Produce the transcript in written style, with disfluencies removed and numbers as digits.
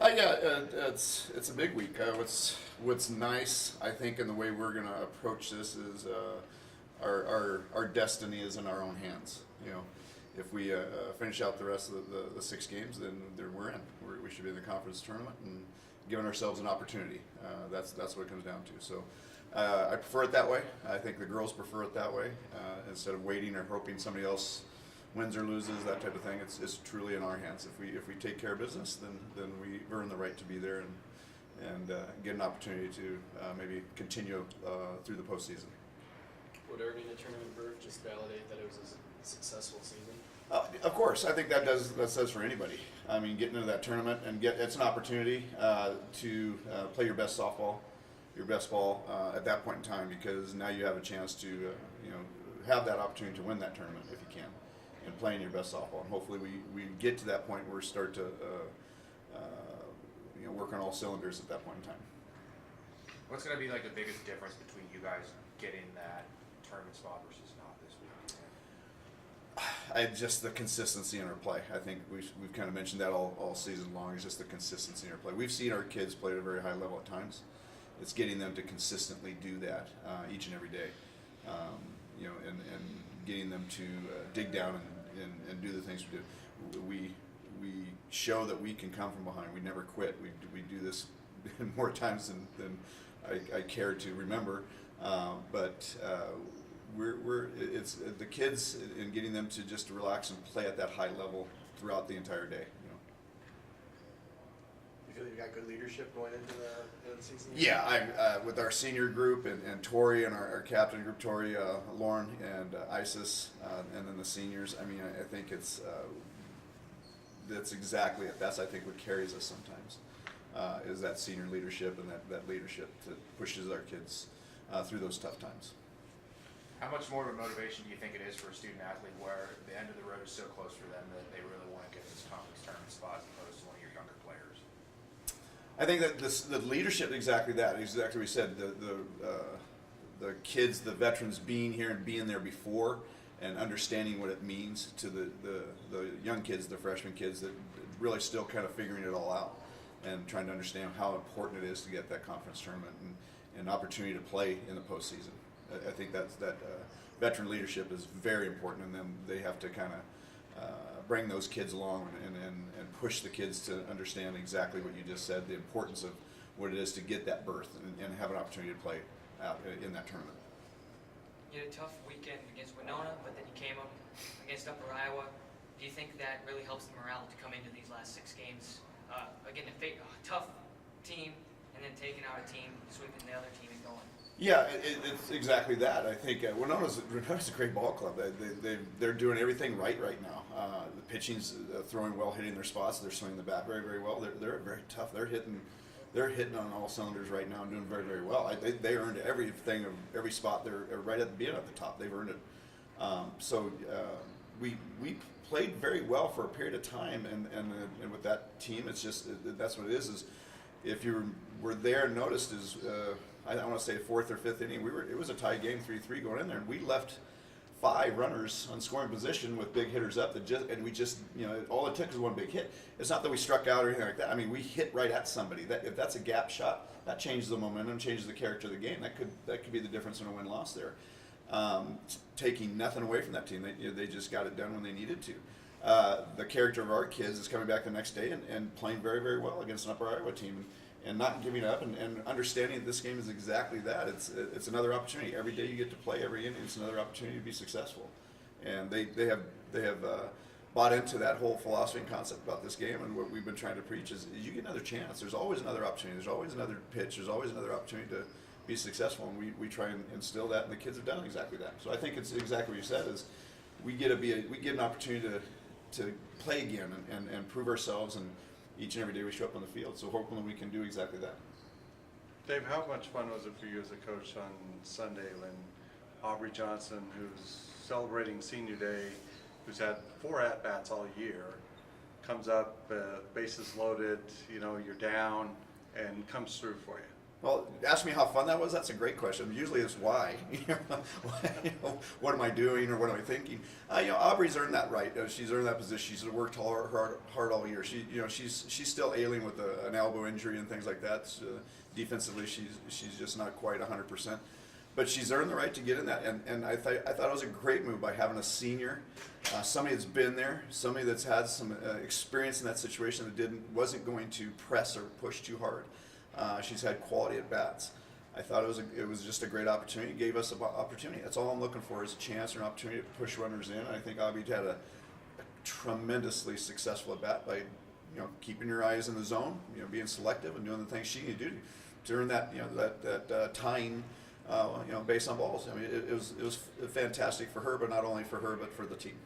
It's a big week. What's nice, I think, in the way we're going to approach this is our destiny is in our own hands. You know, if we finish out the rest of the 6 games, then we're in. We should be in the conference tournament and giving ourselves an opportunity. That's what it comes down to. So I prefer it that way. I think the girls prefer it that way instead of waiting or hoping somebody else wins or loses, that type of thing. It's truly in our hands. If we take care of business, then we earn the right to be there and get an opportunity to maybe continue through the postseason. Would earning a tournament berth just validate that it was a successful season? Of course, I think that says for anybody. I mean, getting into that tournament and it's an opportunity to play your best softball, your best ball at that point in time, because now you have a chance to have that opportunity to win that tournament if you can, and playing your best softball. And hopefully we get to that point where we start to work on all cylinders at that point in time. What's going to be like the biggest difference between you guys getting that tournament spot versus not this week? Just the consistency in our play. I think we've kind of mentioned that all season long. It's just the consistency in our play. We've seen our kids play at a very high level at times. It's getting them to consistently do that each and every day, and getting them to dig down and do the things we do. We show that we can come from behind. We never quit. We do this more times than I care to remember, but it's the kids and getting them to just relax and play at that high level throughout the entire day. You feel you got good leadership going into the season? Yeah, with our senior group and Tori and our captain group, Tori, Lauren, and Isis, and then the seniors. I mean, I think that's exactly it. That's, I think, what carries us sometimes, is that senior leadership and that leadership that pushes our kids through those tough times. How much more of a motivation do you think it is for a student athlete where the end of the road is so close for them that they really want to get this conference tournament spot as opposed to one of your younger players? I think that the leadership, exactly that, exactly what we said. The kids, the veterans being here and being there before and understanding what it means to the young kids, the freshman kids that really still kind of figuring it all out and trying to understand how important it is to get that conference tournament and opportunity to play in the postseason. I think that veteran leadership is very important, and then they have to kind of bring those kids along and push the kids to understand exactly what you just said, the importance of what it is to get that berth and have an opportunity to play out in that tournament. You had a tough weekend against Winona, but then you came up against Upper Iowa. Do you think that really helps the morale to come into these last 6 games? Again, a tough team, and then taking out a team, sweeping the other team and going. Yeah, it's exactly that. I think Winona's a great ball club. They're doing everything right now. The pitching's throwing well, hitting their spots. They're swinging the bat very, very well. They're very tough. They're hitting on all cylinders right now and doing very, very well. They earned everything of every spot. They're right at being at the top. They've earned it. We played very well for a period of time, and with that team, it's just that's what it is. Is if you were there and noticed is. I want to say 4th or 5th inning. It was a tie game, 3-3 going in there, and we left 5 runners on scoring position with big hitters up. All it took was one big hit. It's not that we struck out or anything like that. I mean, we hit right at somebody. If that's a gap shot, that changes the momentum, changes the character of the game. That could be the difference in a win-loss there. Taking nothing away from that team, they just got it done when they needed to. The character of our kids is coming back the next day and playing very, very well against an Upper Iowa team. And not giving up and understanding that this game is exactly that. It's another opportunity. Every day you get to play, every inning, it's another opportunity to be successful. And they have bought into that whole philosophy and concept about this game. And what we've been trying to preach is you get another chance. There's always another opportunity. There's always another pitch. There's always another opportunity to be successful. And we try and instill that, and the kids have done exactly that. So I think it's exactly what you said is we get an opportunity to play again and prove ourselves, and each and every day we show up on the field. So hopefully we can do exactly that. Dave, how much fun was it for you as a coach on Sunday when Aubrey Johnson, who's celebrating senior day, who's had 4 at-bats all year, comes up, bases loaded, you're down, and comes through for you? Well, ask me how fun that was. That's a great question. Usually it's why. What am I doing or what am I thinking? Aubrey's earned that right. She's earned that position. She's worked hard all year. She's still ailing with an elbow injury and things like that. Defensively, she's just not quite 100%. But she's earned the right to get in that, and I thought it was a great move by having a senior, somebody that's been there, somebody that's had some experience in that situation that wasn't going to press or push too hard. She's had quality at bats. I thought it was just a great opportunity. It gave us an opportunity. That's all I'm looking for is a chance or an opportunity to push runners in. I think Abby had a tremendously successful at bat by keeping your eyes in the zone, being selective and doing the things she needed to do to earn that that tying. Based on balls. I mean, it was fantastic for her, but not only for her, but for the team.